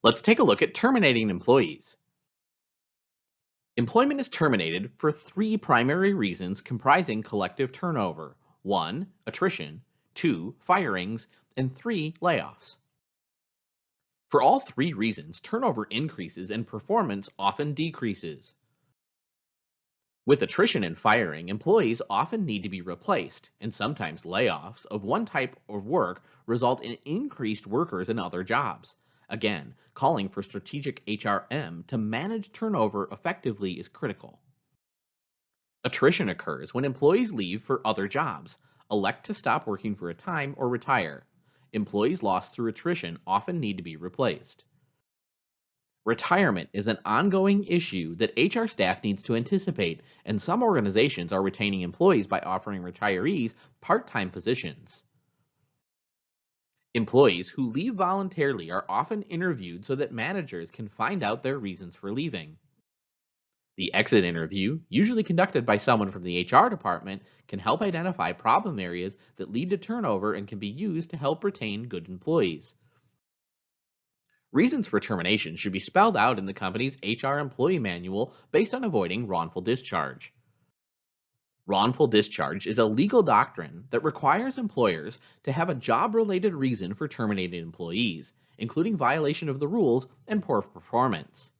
Let's take a look at terminating employees. Employment is terminated for three primary reasons comprising collective turnover. 1. Attrition. 2. Firings. And 3. Layoffs. For all three reasons, turnover increases and performance often decreases. With attrition and firing, employees often need to be replaced, and sometimes layoffs of one type of work result in increased workers in other jobs. Again, calling for strategic HRM to manage turnover effectively is critical. Attrition occurs when employees leave for other jobs, elect to stop working for a time, or retire. Employees lost through attrition often need to be replaced. Retirement is an ongoing issue that HR staff needs to anticipate, and some organizations are retaining employees by offering retirees part-time positions. Employees who leave voluntarily are often interviewed so that managers can find out their reasons for leaving. The exit interview, usually conducted by someone from the HR department, can help identify problem areas that lead to turnover and can be used to help retain good employees. Reasons for termination should be spelled out in the company's HR employee manual based on avoiding wrongful discharge. Wrongful discharge is a legal doctrine that requires employers to have a job-related reason for terminating employees, including violation of the rules and poor performance.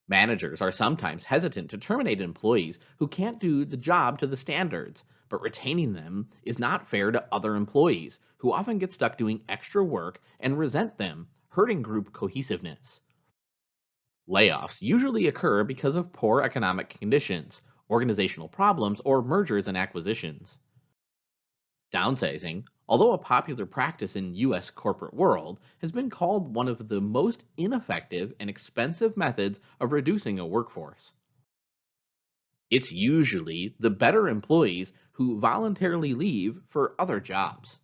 Managers are sometimes hesitant to terminate employees who can't do the job to the standards, but retaining them is not fair to other employees, who often get stuck doing extra work and resent them, hurting group cohesiveness. Layoffs usually occur because of poor economic conditions, organizational problems, or mergers and acquisitions. Downsizing, although a popular practice in U.S. corporate world, has been called one of the most ineffective and expensive methods of reducing a workforce. It's usually the better employees who voluntarily leave for other jobs.